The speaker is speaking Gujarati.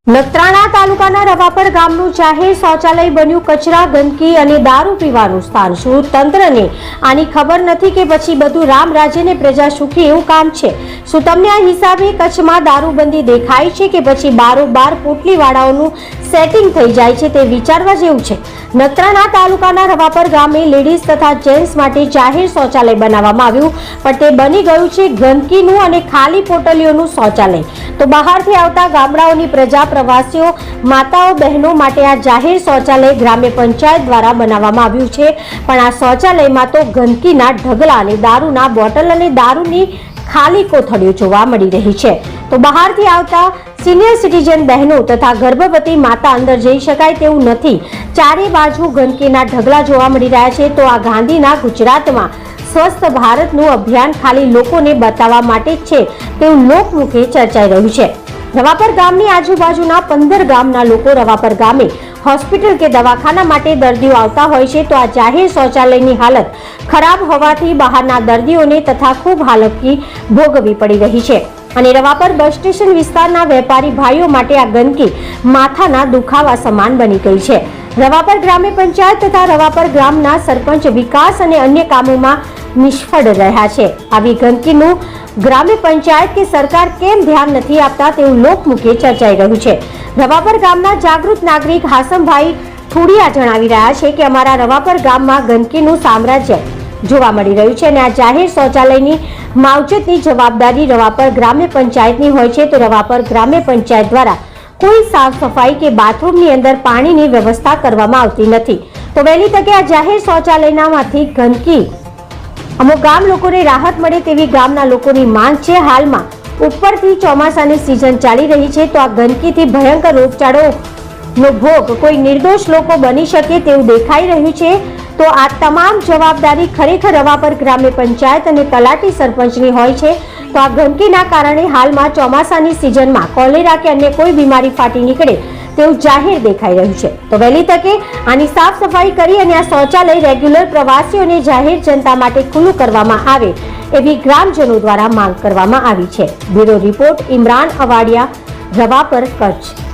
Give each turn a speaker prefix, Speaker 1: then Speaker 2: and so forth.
Speaker 1: નખત્રાણા તાલુકાના રવાપર ગામનું જાહેર શૌચાલય બન્યું કચરા, ગંદકી અને દારૂ પીવાનું સ્થાન। શું તંત્રને આની ખબર નથી કે પછી બધું રામ રાજ્યને પ્રજા સુખી એવું કામ છે? શું તમને આ હિસાબે કચ્છમાં દારૂબંધી દેખાય છે કે પછી બારોબાર પોટલીવાળાઓનું સેટિંગ થઈ જાય છે તે વિચારવા જેવું છે। નખત્રાણા તાલુકાના રવાપર ગામે લેડીઝ તથા જેન્ટ્સ માટે જાહેર શૌચાલય બનાવવામાં આવ્યું, પણ તે બની ગયું છે ગંદકીનું અને ખાલી પોટલીઓનું શૌચાલય। તો બહારથી આવતા ગામડાઓની પ્રજા, પ્રવાસીઓ, માતાઓ, બહેનો માટે આ જાહેર શૌચાલય ગ્રામ્ય પંચાયત દ્વારા બનાવવામાં આવ્યું છે, પણ આ શૌચાલયમાં તો ગંદકીના ઢગલા અને દારૂના બોટલ અને દારૂની ખાલી કોથળીઓ જોવા મળી રહી છે। તો બહારથી આવતા સિનિયર સિટીઝન બહેનો તથા ગર્ભવતી માતા અંદર જઈ શકાય તેવું નથી। ચારે બાજુ ગંદકીના ઢગલા જોવા મળી રહ્યા છે। તો આ ગાંધીના ગુજરાતમાં સ્વસ્થ ભારતનું અભિયાન ખાલી લોકોને બતાવવા માટે જ છે તેવું લોકમુખે ચર્ચાઈ રહ્યું છે। રવાપર ગામની આજુબાજુના 15 ગામના લોકો રવાપર ગામે હોસ્પિટલ કે દવાખાના માટે દર્દીઓ આવતા હોય છે। તો આ જાહેર શૌચાલયની હાલત ખરાબ હોવાથી બહારના દર્દીઓને તથા ખૂબ હાલાકી ભોગવવી પડી રહી છે અને રવાપર બસ સ્ટેશન વિસ્તારના વેપારી ભાઈઓ માટે આ ગંદકી માથાના દુખાવા સમાન બની ગઈ છે। રવાપર ગ્રામ્ય પંચાયત તથા રવાપર ગ્રામના સરપંચ વિકાસ અને અન્ય કામોમાં નિષ્ફળ રહ્યા છે। આવી ગંદકીનું ગ્રામ્ય પંચાયત કે સરકાર કેમ ધ્યાન નથી આપતા તેવું લોકમુખે ચર્ચાઈ રહ્યું છે। રવાપર ગામના જાગૃત નાગરિક હાસમભાઈ ઠુડિયા જણાવી રહ્યા છે કે અમારા રવાપર ગામમાં ગંદકીનું સામ્રાજ્ય જોવા મળી રહ્યું છે અને આ જાહેર શૌચાલયની માવજતની જવાબદારી રવાપર ગ્રામ્ય પંચાયતની હોય છે। તો રવાપર ગ્રામ્ય પંચાયત દ્વારા કોઈ સાફ સફાઈ કે બાથરૂમની અંદર પાણીની વ્યવસ્થા કરવામાં આવતી નથી। તો વહેલી તકે આ જાહેર શૌચાલયમાંથી ગંદકી અમુક ગામ લોકોને રાહત મળે તેવી ગામના લોકોની માંગ છે। હાલમાં ઉપરથી ચોમાસાની સિઝન ચાલી રહી છે, તો આ ગંદકીથી ભયંકર રોગચાળોનો ભોગ કોઈ નિર્દોષ લોકો બની શકે તેવું દેખાઈ રહ્યું છે। તો આ તમામ જવાબદારી ખરેખર રવાપર ગ્રામ્ય પંચાયત અને તલાટી સરપંચની હોય છે। તો આ ગંદકીના કારણે હાલમાં ચોમાસાની સિઝનમાં કોલેરા કે અન્ય કોઈ બીમારી ફાટી નીકળે તેવું જાહેર દેખાઈ રહ્યું છે। તો વહેલી તકે આની સાફ સફાઈ કરી અને આ શૌચાલય રેગ્યુલર પ્રવાસીઓને જાહેર જનતા માટે ખુલ્લું કરવામાં આવે એવી ગ્રામજનો દ્વારા માંગ કરવામાં આવી છે। Bureau report, Imran Avadiya, Ravapar, Kutch.